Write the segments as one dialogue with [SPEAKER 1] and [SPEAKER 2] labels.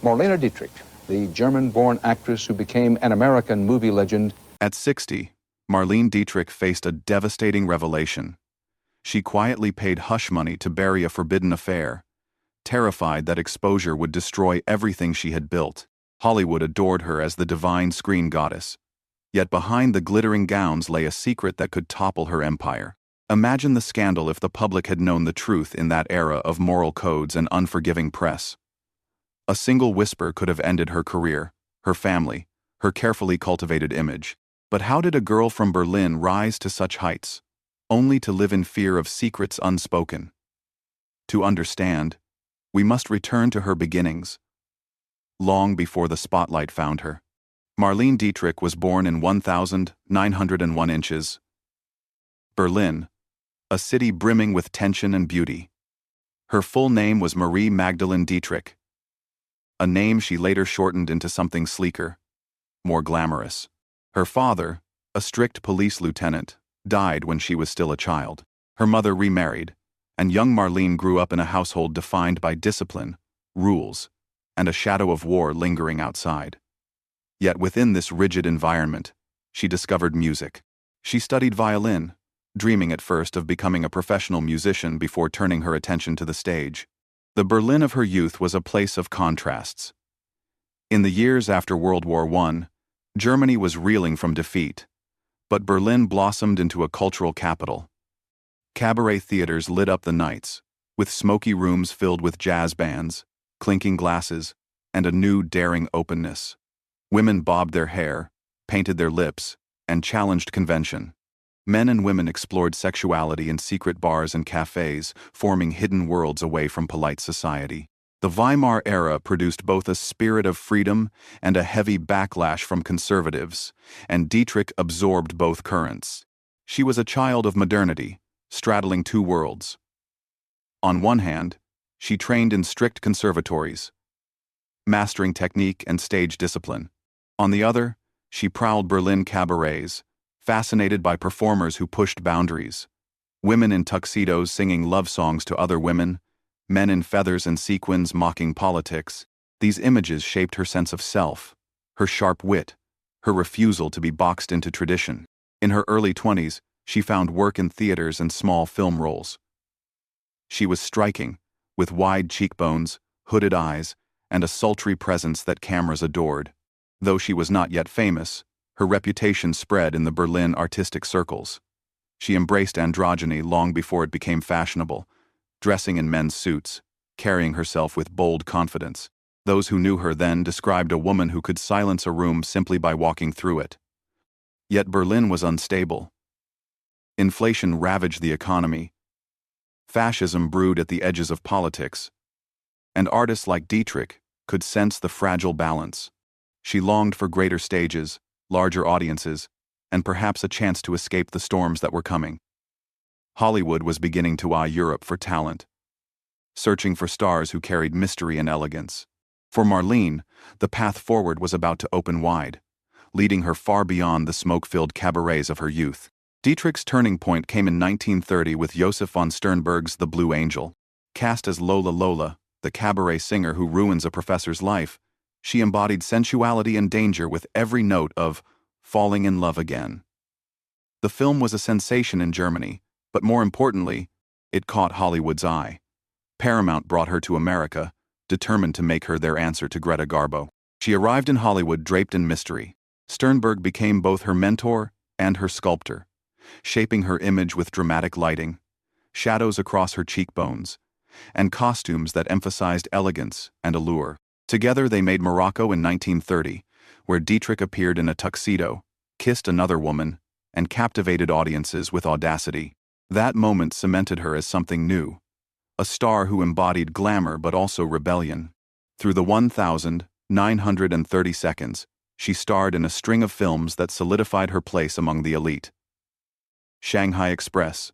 [SPEAKER 1] Marlene Dietrich, the German-born actress who became an American movie legend.
[SPEAKER 2] At 60, Marlene Dietrich faced a devastating revelation. She quietly paid hush money to bury a forbidden affair, terrified that exposure would destroy everything she had built. Hollywood adored her as the divine screen goddess. Yet behind the glittering gowns lay a secret that could topple her empire. Imagine the scandal if the public had known the truth in that era of moral codes and unforgiving press. A single whisper could have ended her career, her family, her carefully cultivated image. But how did a girl from Berlin rise to such heights, only to live in fear of secrets unspoken? To understand, we must return to her beginnings, long before the spotlight found her. Marlene Dietrich was born in 1901 inches, Berlin, a city brimming with tension and beauty. Her full name was Marie Magdalene Dietrich, a name she later shortened into something sleeker, more glamorous. Her father, a strict police lieutenant, died when she was still a child. Her mother remarried, and young Marlene grew up in a household defined by discipline, rules, and a shadow of war lingering outside. Yet within this rigid environment, she discovered music. She studied violin, dreaming at first of becoming a professional musician before turning her attention to the stage. The Berlin of her youth was a place of contrasts. In the years after World War I, Germany was reeling from defeat, but Berlin blossomed into a cultural capital. Cabaret theaters lit up the nights, with smoky rooms filled with jazz bands, clinking glasses, and a new daring openness. Women bobbed their hair, painted their lips, and challenged convention. Men and women explored sexuality in secret bars and cafes, forming hidden worlds away from polite society. The Weimar era produced both a spirit of freedom and a heavy backlash from conservatives, and Dietrich absorbed both currents. She was a child of modernity, straddling two worlds. On one hand, she trained in strict conservatories, mastering technique and stage discipline. On the other, she prowled Berlin cabarets, fascinated by performers who pushed boundaries. Women in tuxedos singing love songs to other women, men in feathers and sequins mocking politics. These images shaped her sense of self, her sharp wit, her refusal to be boxed into tradition. In her early 20s, she found work in theaters and small film roles. She was striking, with wide cheekbones, hooded eyes, and a sultry presence that cameras adored. Though she was not yet famous, her reputation spread in the Berlin artistic circles. She embraced androgyny long before it became fashionable, dressing in men's suits, carrying herself with bold confidence. Those who knew her then described a woman who could silence a room simply by walking through it. Yet Berlin was unstable. Inflation ravaged the economy. Fascism brewed at the edges of politics. And artists like Dietrich could sense the fragile balance. She longed for greater stages, larger audiences, and perhaps a chance to escape the storms that were coming. Hollywood was beginning to eye Europe for talent, searching for stars who carried mystery and elegance. For Marlene, the path forward was about to open wide, leading her far beyond the smoke-filled cabarets of her youth. Dietrich's turning point came in 1930 with Josef von Sternberg's The Blue Angel. Cast as Lola, the cabaret singer who ruins a professor's life, she embodied sensuality and danger with every note of falling in love again. The film was a sensation in Germany, but more importantly, it caught Hollywood's eye. Paramount brought her to America, determined to make her their answer to Greta Garbo. She arrived in Hollywood draped in mystery. Sternberg became both her mentor and her sculptor, shaping her image with dramatic lighting, shadows across her cheekbones, and costumes that emphasized elegance and allure. Together they made Morocco in 1930, where Dietrich appeared in a tuxedo, kissed another woman, and captivated audiences with audacity. That moment cemented her as something new, a star who embodied glamour but also rebellion. Through the 1,930 seconds, she starred in a string of films that solidified her place among the elite. Shanghai Express,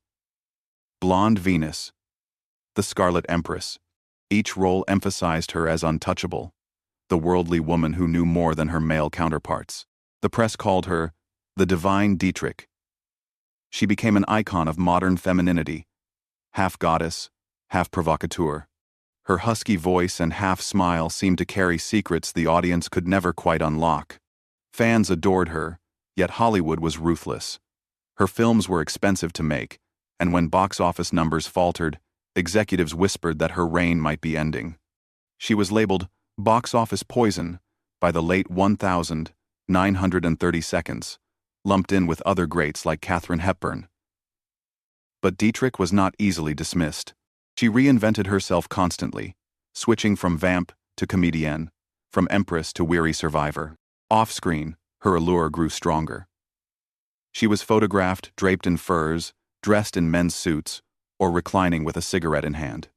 [SPEAKER 2] Blonde Venus, The Scarlet Empress. Each role emphasized her as untouchable, the worldly woman who knew more than her male counterparts. The press called her the Divine Dietrich. She became an icon of modern femininity, half goddess, half provocateur. Her husky voice and half-smile seemed to carry secrets the audience could never quite unlock. Fans adored her, yet Hollywood was ruthless. Her films were expensive to make, and when box office numbers faltered, executives whispered that her reign might be ending. She was labeled box office poison by the late 1930s, lumped in with other greats like Katharine Hepburn. But Dietrich was not easily dismissed. She reinvented herself constantly, switching from vamp to comedienne, from empress to weary survivor. Off-screen, her allure grew stronger. She was photographed draped in furs, dressed in men's suits, or reclining with a cigarette in hand.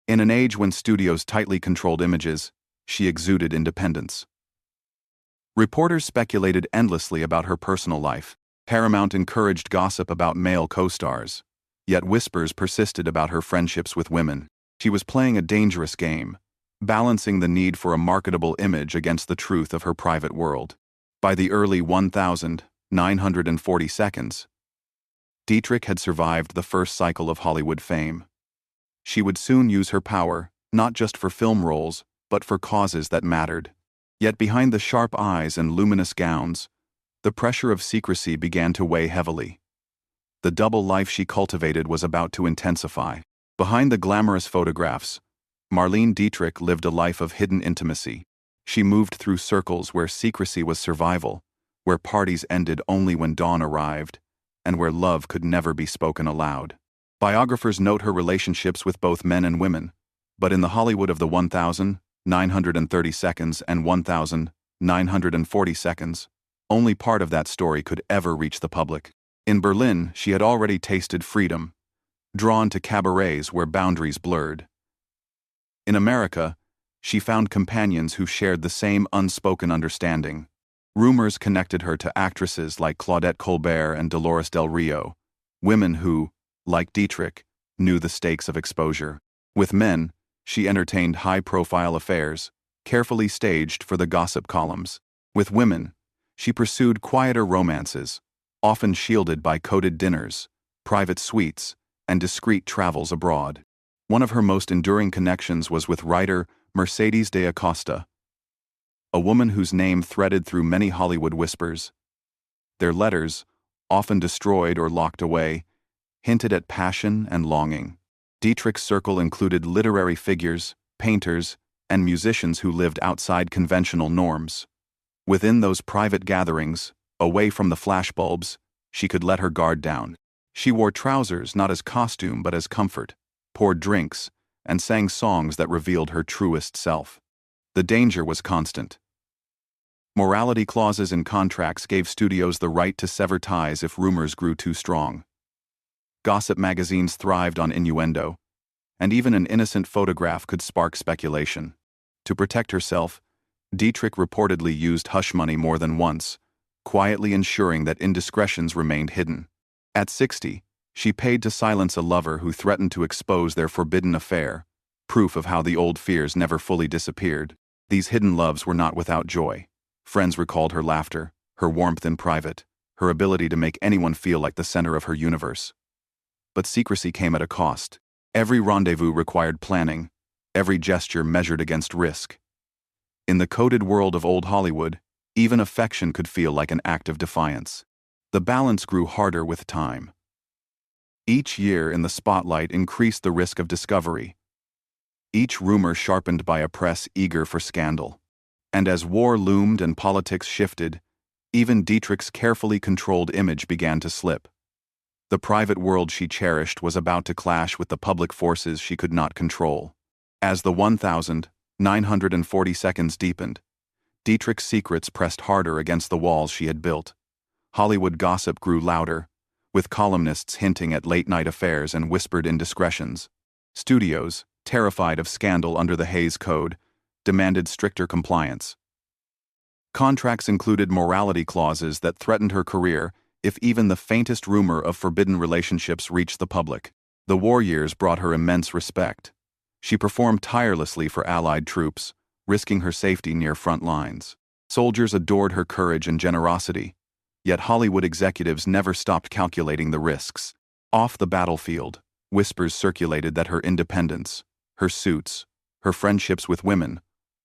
[SPEAKER 2] In an age when studios tightly controlled images, she exuded independence. Reporters speculated endlessly about her personal life. Paramount encouraged gossip about male co-stars, yet whispers persisted about her friendships with women. She was playing a dangerous game, balancing the need for a marketable image against the truth of her private world. By the early 1940s, Dietrich had survived the first cycle of Hollywood fame. She would soon use her power, not just for film roles, but for causes that mattered. Yet behind the sharp eyes and luminous gowns, the pressure of secrecy began to weigh heavily. The double life she cultivated was about to intensify. Behind the glamorous photographs, Marlene Dietrich lived a life of hidden intimacy. She moved through circles where secrecy was survival, where parties ended only when dawn arrived, and where love could never be spoken aloud. Biographers note her relationships with both men and women, but in the Hollywood of the 1930s and 1940s, only part of that story could ever reach the public. In Berlin, she had already tasted freedom, drawn to cabarets where boundaries blurred. In America, she found companions who shared the same unspoken understanding. Rumors connected her to actresses like Claudette Colbert and Dolores Del Rio, women who, like Dietrich, knew the stakes of exposure. With men, she entertained high-profile affairs, carefully staged for the gossip columns. With women, she pursued quieter romances, often shielded by coded dinners, private suites, and discreet travels abroad. One of her most enduring connections was with writer Mercedes de Acosta, a woman whose name threaded through many Hollywood whispers. Their letters, often destroyed or locked away, hinted at passion and longing. Dietrich's circle included literary figures, painters, and musicians who lived outside conventional norms. Within those private gatherings, away from the flashbulbs, she could let her guard down. She wore trousers not as costume but as comfort, poured drinks, and sang songs that revealed her truest self. The danger was constant. Morality clauses in contracts gave studios the right to sever ties if rumors grew too strong. Gossip magazines thrived on innuendo, and even an innocent photograph could spark speculation. To protect herself, Dietrich reportedly used hush money more than once, quietly ensuring that indiscretions remained hidden. At 60, she paid to silence a lover who threatened to expose their forbidden affair, proof of how the old fears never fully disappeared. These hidden loves were not without joy. Friends recalled her laughter, her warmth in private, her ability to make anyone feel like the center of her universe. But secrecy came at a cost. Every rendezvous required planning, every gesture measured against risk. In the coded world of old Hollywood, even affection could feel like an act of defiance. The balance grew harder with time. Each year in the spotlight increased the risk of discovery. Each rumor sharpened by a press eager for scandal. And as war loomed and politics shifted, even Dietrich's carefully controlled image began to slip. The private world she cherished was about to clash with the public forces she could not control. As the 1940 seconds deepened, Dietrich's secrets pressed harder against the walls she had built. Hollywood gossip grew louder, with columnists hinting at late-night affairs and whispered indiscretions. Studios, terrified of scandal under the Hays Code, demanded stricter compliance. Contracts included morality clauses that threatened her career if even the faintest rumor of forbidden relationships reached the public. The war years brought her immense respect. She performed tirelessly for Allied troops, risking her safety near front lines. Soldiers adored her courage and generosity, yet Hollywood executives never stopped calculating the risks. Off the battlefield, whispers circulated that her independence, her suits, her friendships with women,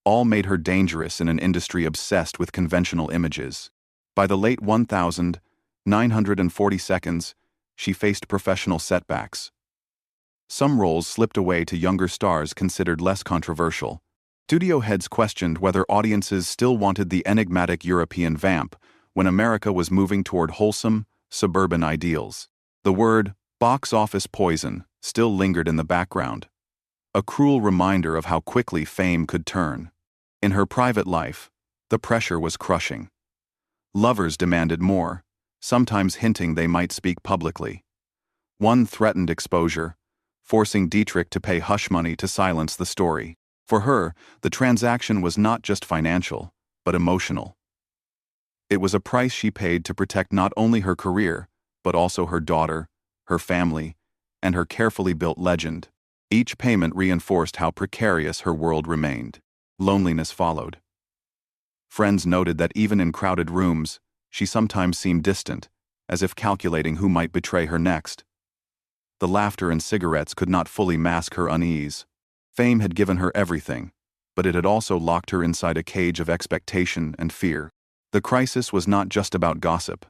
[SPEAKER 2] all made her dangerous in an industry obsessed with conventional images. By the late 1940s, she faced professional setbacks. Some roles slipped away to younger stars considered less controversial. Studio heads questioned whether audiences still wanted the enigmatic European vamp when America was moving toward wholesome, suburban ideals. The word box office poison still lingered in the background, a cruel reminder of how quickly fame could turn. In her private life, the pressure was crushing. Lovers demanded more, sometimes hinting they might speak publicly. One threatened exposure, forcing Dietrich to pay hush money to silence the story. For her, the transaction was not just financial, but emotional. It was a price she paid to protect not only her career, but also her daughter, her family, and her carefully built legend. Each payment reinforced how precarious her world remained. Loneliness followed. Friends noted that even in crowded rooms, she sometimes seemed distant, as if calculating who might betray her next. The laughter and cigarettes could not fully mask her unease. Fame had given her everything, but it had also locked her inside a cage of expectation and fear. The crisis was not just about gossip.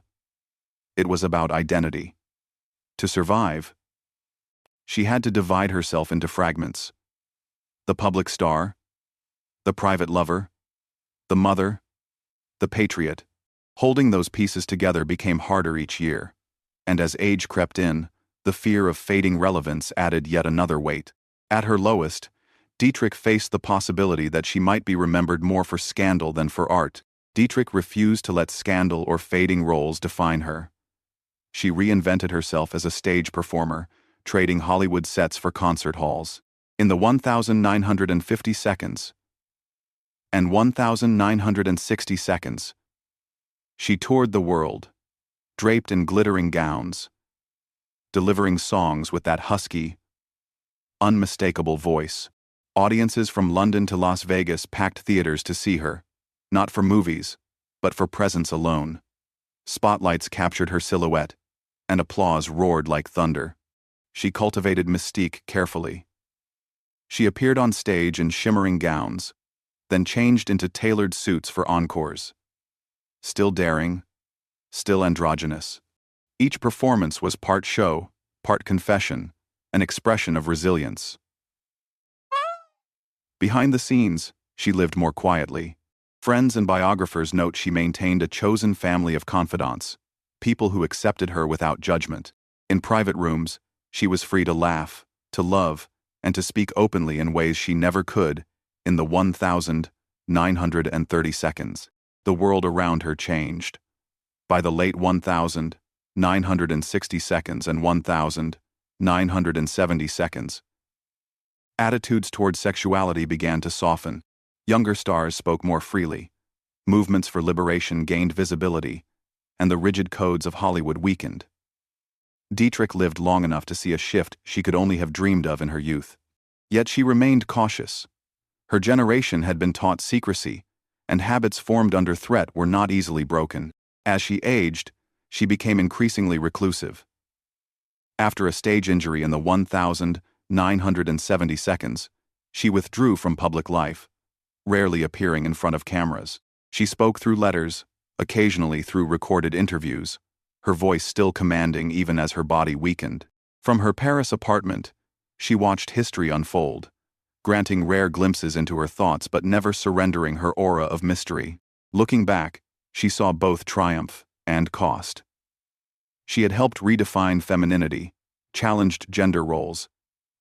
[SPEAKER 2] It was about identity. To survive, she had to divide herself into fragments. The public star, the private lover, the mother, the patriot. Holding those pieces together became harder each year, and as age crept in, the fear of fading relevance added yet another weight. At her lowest, Dietrich faced the possibility that she might be remembered more for scandal than for art. Dietrich refused to let scandal or fading roles define her. She reinvented herself as a stage performer, trading Hollywood sets for concert halls. In the 1950 seconds and 1960 seconds, she toured the world, draped in glittering gowns, delivering songs with that husky, unmistakable voice. Audiences from London to Las Vegas packed theaters to see her, not for movies, but for presence alone. Spotlights captured her silhouette, and applause roared like thunder. She cultivated mystique carefully. She appeared on stage in shimmering gowns, then changed into tailored suits for encores. Still daring, still androgynous. Each performance was part show, part confession, an expression of resilience. Behind the scenes, she lived more quietly. Friends and biographers note she maintained a chosen family of confidants, people who accepted her without judgment. In private rooms, she was free to laugh, to love, and to speak openly in ways she never could in the 1930 seconds. The world around her changed. By the late 1960 seconds and 1970 seconds, attitudes toward sexuality began to soften. Younger stars spoke more freely. Movements for liberation gained visibility, and the rigid codes of Hollywood weakened. Dietrich lived long enough to see a shift she could only have dreamed of in her youth. Yet she remained cautious. Her generation had been taught secrecy, and habits formed under threat were not easily broken. As she aged, she became increasingly reclusive. After a stage injury in the 1970 seconds, she withdrew from public life, rarely appearing in front of cameras. She spoke through letters, occasionally through recorded interviews, her voice still commanding even as her body weakened. From her Paris apartment, she watched history unfold, granting rare glimpses into her thoughts but never surrendering her aura of mystery. Looking back, she saw both triumph and cost. She had helped redefine femininity, challenged gender roles,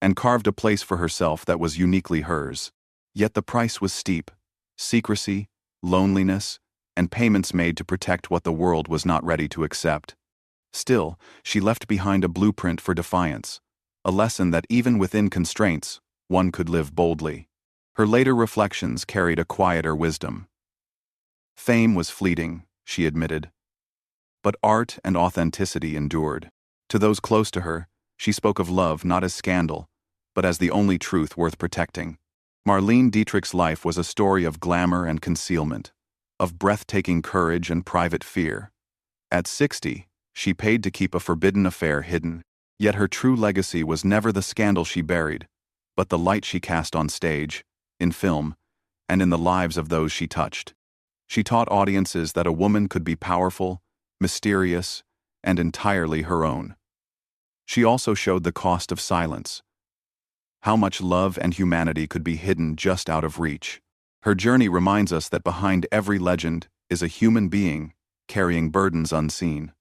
[SPEAKER 2] and carved a place for herself that was uniquely hers. Yet the price was steep: secrecy, loneliness, and payments made to protect what the world was not ready to accept. Still, she left behind a blueprint for defiance, a lesson that even within constraints, one could live boldly. Her later reflections carried a quieter wisdom. Fame was fleeting, she admitted, but art and authenticity endured. To those close to her, she spoke of love not as scandal, but as the only truth worth protecting. Marlene Dietrich's life was a story of glamour and concealment, of breathtaking courage and private fear. At 60, she paid to keep a forbidden affair hidden. Yet her true legacy was never the scandal she buried, but the light she cast on stage, in film, and in the lives of those she touched. She taught audiences that a woman could be powerful, mysterious, and entirely her own. She also showed the cost of silence, how much love and humanity could be hidden just out of reach. Her journey reminds us that behind every legend is a human being carrying burdens unseen.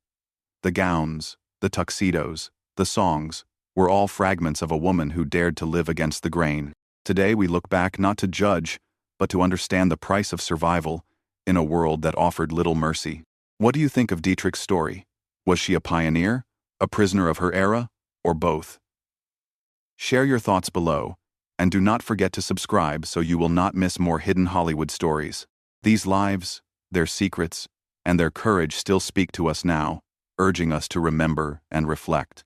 [SPEAKER 2] The gowns, the tuxedos, the songs were all fragments of a woman who dared to live against the grain. Today we look back not to judge, but to understand the price of survival in a world that offered little mercy. What do you think of Dietrich's story? Was she a pioneer, a prisoner of her era, or both? Share your thoughts below, and do not forget to subscribe so you will not miss more hidden Hollywood stories. These lives, their secrets, and their courage still speak to us now, urging us to remember and reflect.